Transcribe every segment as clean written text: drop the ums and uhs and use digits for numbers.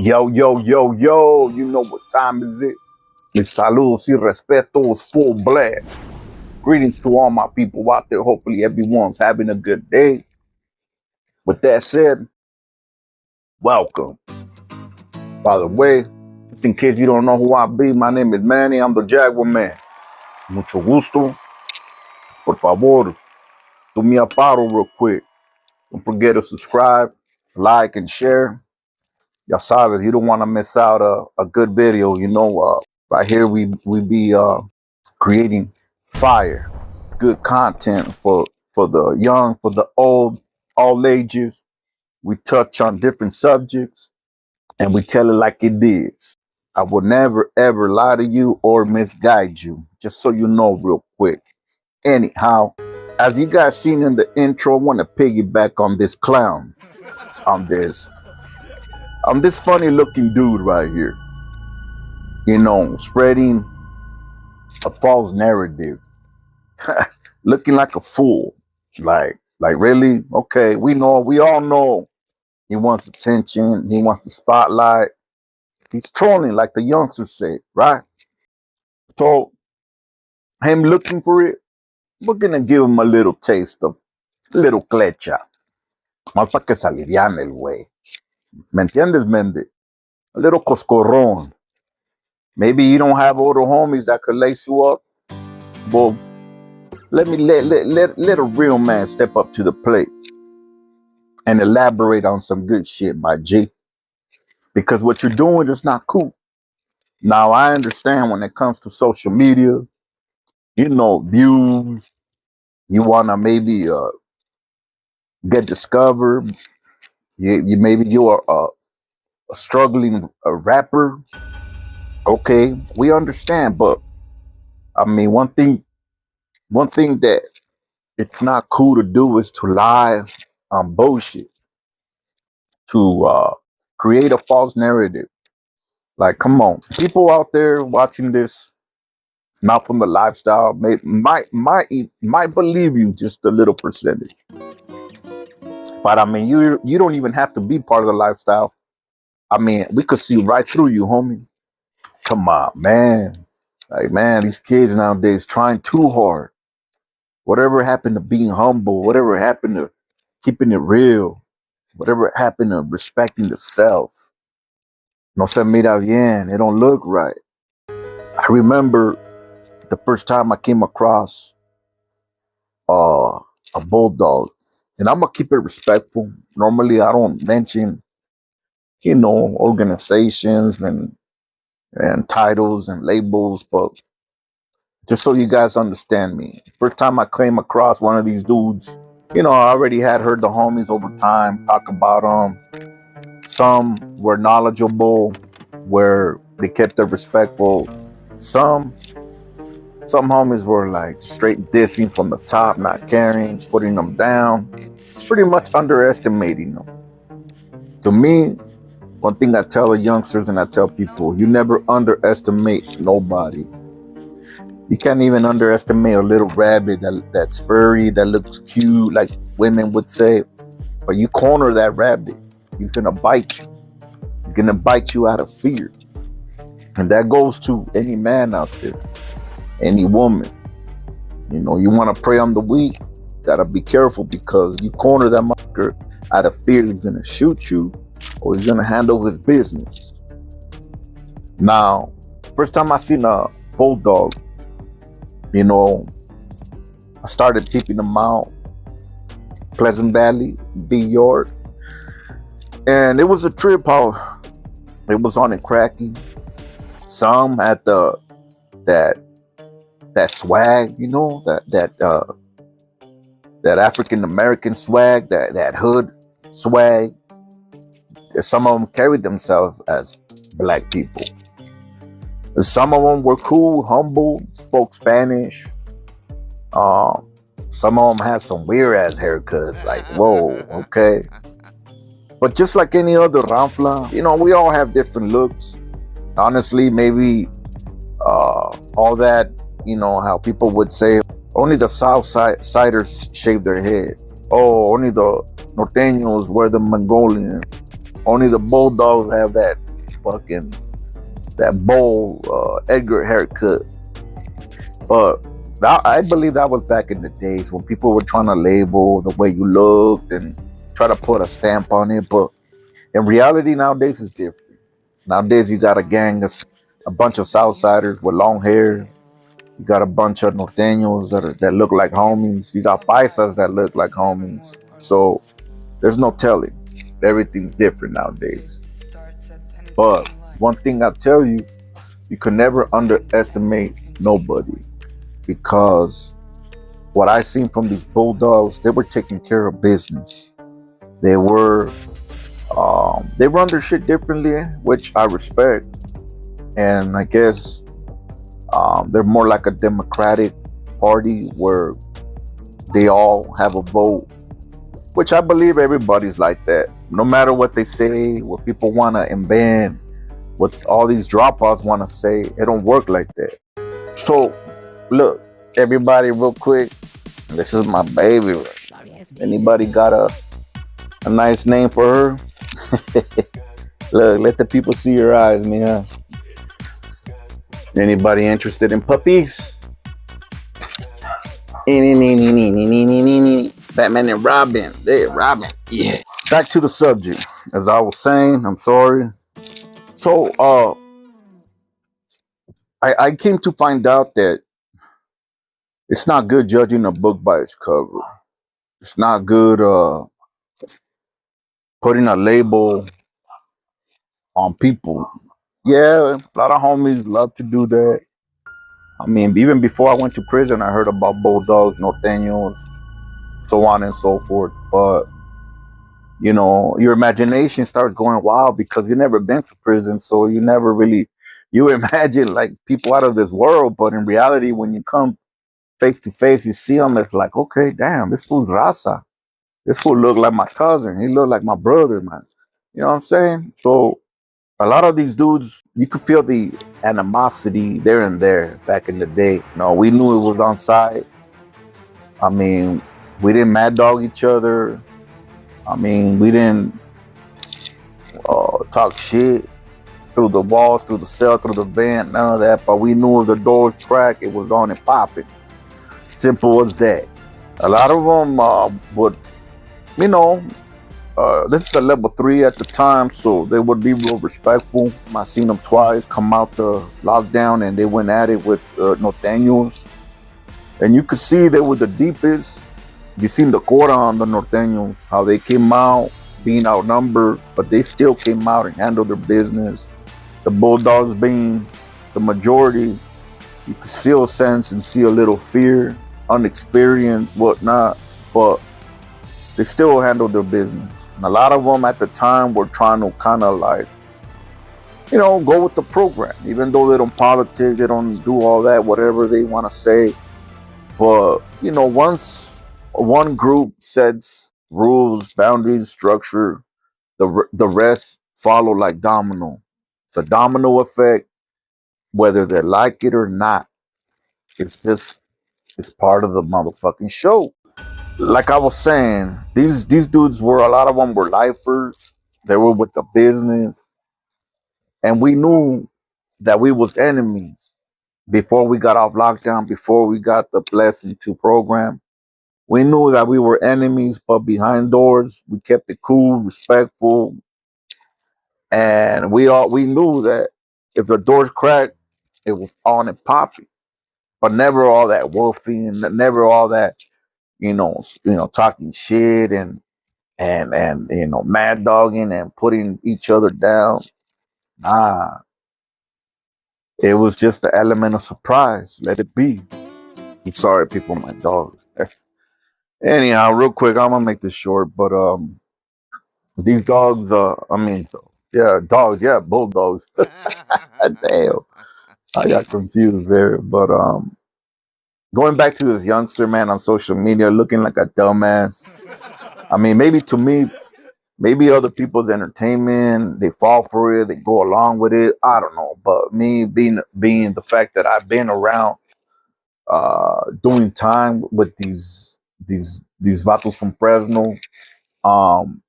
Yo, yo, yo, yo, you know what time is it? It's saludos y respetos full blast. Greetings to all my people out there. Hopefully everyone's having a good day. With that said, welcome. By the way, just in case you don't know who I be, my name is Manny. I'm the Jaguar Man. Mucho gusto. Por favor, do me a paro real quick. Don't forget to subscribe, like, and share. Y'all sabes, you don't want to miss out a good video. You know, right here we be creating fire, good content for the young, for the old, all ages. We touch on different subjects and we tell it like it is. I will never ever lie to you or misguide you, just so you know real quick. Anyhow, as you guys seen in the intro, I want to piggyback on this clown, on this funny looking dude right here, you know, spreading a false narrative, looking like a fool. Like really? Okay, we all know he wants attention, he wants the spotlight. He's trolling, like the youngsters say, right? So him looking for it, we're gonna give him a little taste of a little clecha. Más para que se aliviane el güey. ¿Me entiendes, Mende? A little coscorrón. Maybe you don't have older homies that could lace you up. Well, let a real man step up to the plate and elaborate on some good shit, my G. Because what you're doing is not cool. Now, I understand when it comes to social media, you know, views, you want to maybe get discovered. Maybe you are a struggling rapper. Okay, we understand. But, I mean, one thing that it's not cool to do is to lie on bullshit, to create a false narrative. Like, come on, people out there watching this, not from the lifestyle, might believe you just a little percentage. But I mean, you don't even have to be part of the lifestyle. I mean, we could see right through you, homie. Come on, man. Like, man, these kids nowadays trying too hard. Whatever happened to being humble? Whatever happened to keeping it real? Whatever happened to respecting the self? No se mira bien. It don't look right. I remember the first time I came across a bulldog, and I'm gonna keep it respectful. Normally, I don't mention, you know, organizations and titles and labels, but just so you guys understand me, first time I came across one of these dudes, you know, I already had heard the homies over time talk about them. Some were knowledgeable, where they kept their respectful. Some homies were like straight dissing from the top, not caring, putting them down, pretty much underestimating them. To me, one thing I tell the youngsters and I tell people, you never underestimate nobody. You can't even underestimate a little rabbit that's furry, that looks cute, like women would say. But you corner that rabbit, he's gonna bite you. He's gonna bite you out of fear. And that goes to any man out there, any woman. You know, you want to prey on the weak, gotta be careful, because you corner that motherfucker out of fear, he's gonna shoot you or he's gonna handle his business. Now, first time I seen a bulldog, you know, I started keeping them out, Pleasant Valley, B Yard, and it was a trip how it was on and cracking. Some had that swag, you know, that African American swag, that hood swag. Some of them carried themselves as black people. Some of them were cool, humble, spoke Spanish. Some of them had some weird ass haircuts, like, whoa, okay. But just like any other ranfla, you know, we all have different looks. Honestly, maybe all that, you know, how people would say, only the Southsiders shave their head. Oh, only the Norteños wear the Mongolian. Only the Bulldogs have that fucking that bowl Edgar haircut. But I believe that was back in the days when people were trying to label the way you looked and try to put a stamp on it. But in reality, nowadays is different. Nowadays, you got a gang of a bunch of Southsiders with long hair. You got a bunch of norteños that look like homies. You got paisas that look like homies. So there's no telling. Everything's different nowadays. But one thing I tell you, you can never underestimate nobody, because what I seen from these bulldogs, they were taking care of business. They were they run their shit differently, which I respect, and I guess they're more like a democratic party where they all have a vote, which I believe everybody's like that. No matter what they say, what people want to embed, what all these dropouts want to say, it don't work like that. So, look, everybody, real quick, this is my baby. Anybody got a nice name for her? Look, let the people see your eyes, man. Anybody interested in puppies? Batman and Robin. There, Robin. Yeah. Back to the subject. As I was saying, I'm sorry. So, I came to find out that it's not good judging a book by its cover. It's not good putting a label on people. Yeah, a lot of homies love to do that. I mean, even before I went to prison, I heard about bulldogs, norteños, so on and so forth. But you know, your imagination starts going wild because you never been to prison, so you never really you imagine like people out of this world. But in reality, when you come face to face, you see them. It's like, okay, damn, this fool's raza. This fool look like my cousin. He look like my brother, man. You know what I'm saying? So a lot of these dudes, you could feel the animosity there and there back in the day. No, we knew it was on site. I mean, we didn't mad dog each other. I mean, we didn't talk shit through the walls, through the cell, through the vent, none of that. But we knew if the doors cracked, it was on and popping. Simple as that. A lot of them would, you know, this is a level 3 at the time, so they would be real respectful. I seen them twice come out the lockdown and they went at it with norteños. And you could see they were the deepest. You seen the quota on the norteños, how they came out being outnumbered, but they still came out and handled their business. The bulldogs being the majority, you could still sense and see a little fear, unexperienced, whatnot, but they still handled their business. And a lot of them at the time were trying to kind of like, you know, go with the program, even though they don't politic, they don't do all that, whatever they want to say. But, you know, once one group sets rules, boundaries, structure, the rest follow like domino. It's a domino effect, whether they like it or not. It's part of the motherfucking show. Like I was saying, these dudes were, a lot of them were lifers. They were with the business, and we knew that we was enemies before we got off lockdown. Before we got the blessing to program, we knew that we were enemies. But behind doors, we kept it cool, respectful, and we knew that if the doors cracked, it was on and popping. But never all that wolfing, never all that, talking shit and mad dogging and putting each other down. Nah, it was just the element of surprise. Let it be. I'm sorry, people, my dog. Anyhow, real quick, I'm gonna make this short, but these dogs, yeah, dogs, yeah, bulldogs. Damn, I got confused there. But going back to this youngster man on social media looking like a dumbass. I mean, maybe to me, maybe other people's entertainment, they fall for it, they go along with it. I don't know. But me being the fact that I've been around doing time with these vatos from Fresno, um,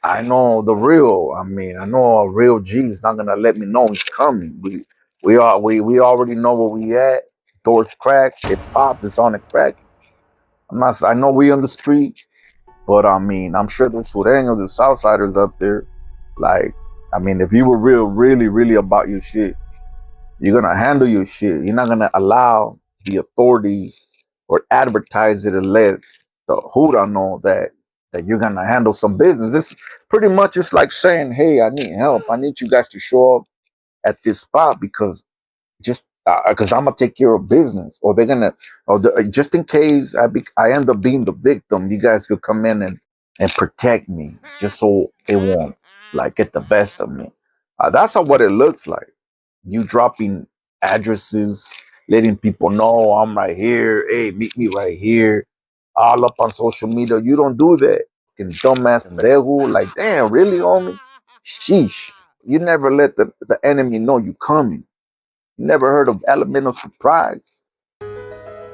I know the real. I mean, I know a real G is not gonna let me know he's coming. We already know where we at. Doors cracked. It pops. It's on the crack. I'm not. I know we on the street, but I mean, I'm sure there's sureños, there's Southsiders up there. Like, I mean, if you were really about your shit, you're gonna handle your shit. You're not gonna allow the authorities or advertise it and let the Huda know that you're gonna handle some business. It's pretty much it's like saying, "Hey, I need help. I need you guys to show up at this spot because just because I'm gonna take care of business, or they're gonna, just in case I end up being the victim, you guys could come in and protect me, just so it won't like get the best of me." That's not what it looks like. You dropping addresses, letting people know I'm right here. Hey, meet me right here. All up on social media. You don't do that. Fucking dumbass regu. Like, damn, really, homie? Sheesh. You never let the enemy know you coming. You never heard of element of surprise.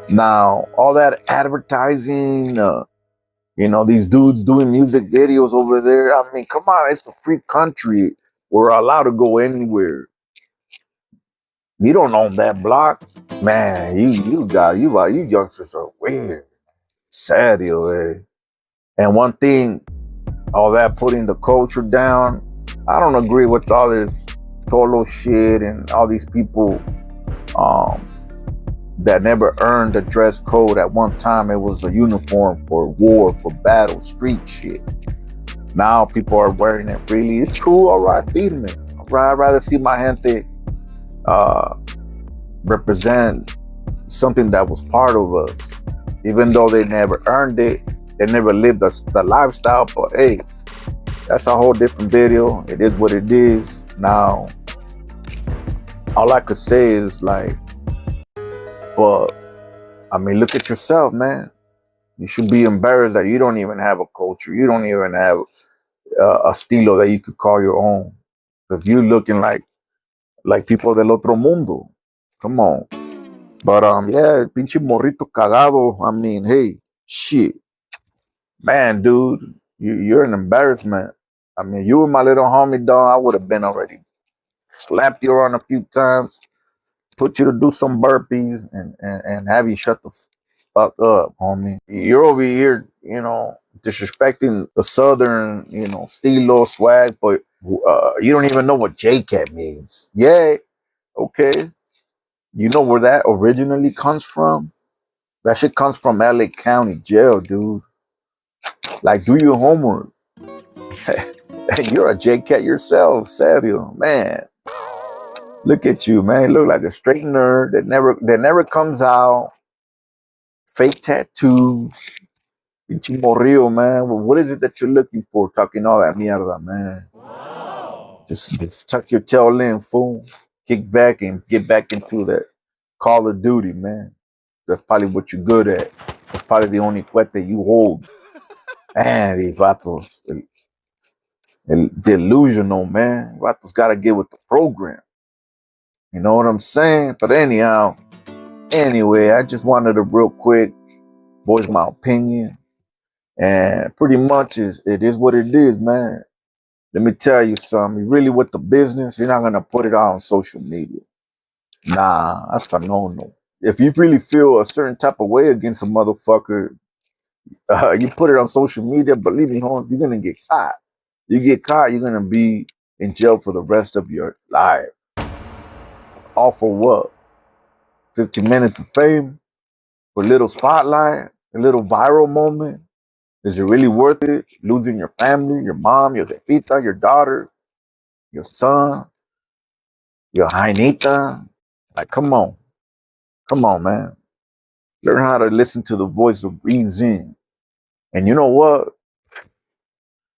Now, all that advertising, these dudes doing music videos over there. I mean, come on, it's a free country. We're allowed to go anywhere. You don't own that block. Man, you youngsters are weird. Serio, eh? And one thing, all that putting the culture down, I don't agree with all this solo shit and all these people um, that never earned a dress code. At one time, it was a uniform for war, for battle, street shit. Now people are wearing it freely. It's cool, all right, feed me. All right, I'd rather see my gente uh, represent something that was part of us, even though they never earned it, they never lived the lifestyle. But hey, that's a whole different video. It is what it is. Now, all I could say is like, but I mean, look at yourself, man. You should be embarrassed that you don't even have a culture. You don't even have a estilo that you could call your own, because you looking like people del otro mundo. Come on. But yeah, pinche morrito cagado. I mean, hey, shit, man, dude, you're an embarrassment. I mean, you were my little homie, dog. I would have been already slapped you around a few times, put you to do some burpees, and have you shut the fuck up, homie. You're over here, disrespecting the southern, stilo swag, but you don't even know what JCat means. Yeah, okay. You know where that originally comes from? That shit comes from LA County Jail, dude. Like, do your homework. You're a JCat yourself, serio, man. Look at you, man. You look like a straight nerd that never comes out. Fake tattoos. Pinche morrillo, man. Well, what is it that you're looking for? Talking all that mierda, man. Just tuck your tail in, fool. Kick back and get back into that Call of Duty, man. That's probably what you're good at. That's probably the only cuete you hold. Man, these vatos, delusional, man. Vatos gotta get with the program. You know what I'm saying? But anyhow, anyway, I just wanted to real quick voice my opinion. And pretty much it is what it is, man. Let me tell you something. You really with the business, you're not gonna put it out on social media. Nah, that's a no. If you really feel a certain type of way against a motherfucker, you put it on social media, believe me, home, you're gonna get caught. You get caught, you're gonna be in jail for the rest of your life. All for what? 15 minutes of fame? For a little spotlight? A little viral moment? Is it really worth it? Losing your family, your mom, your jefita, your daughter, your son, your jainita? Like, come on. Come on, man. Learn how to listen to the voice of reason. And you know what?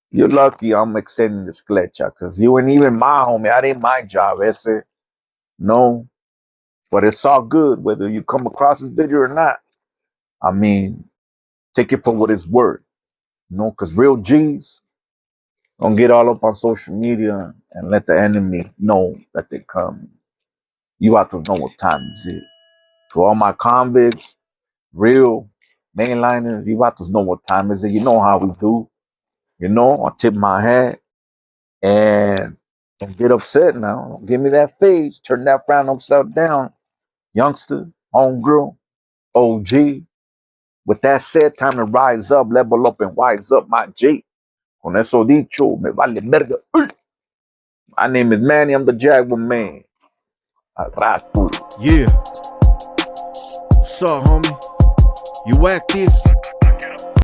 You're lucky I'm extending this clecha, because you ain't even my homie. I did my job, eSe. No. But it's all good whether you come across this video or not. I mean, take it for what it's worth. Because real G's don't get all up on social media and let the enemy know that they come. You have to know what time is it. To all my convicts, real mainliners, you have to know what time is it. You know how we do. You know, I tip my hat and don't get upset now. Don't give me that face. Turn that frown upside down. Youngster, homegirl, OG. With that said, time to rise up, level up, and wise up, my G. Con eso dicho, me vale verga. My name is Manny, I'm the Jaguar Man. Al rato. Yeah. What's up, homie? You active?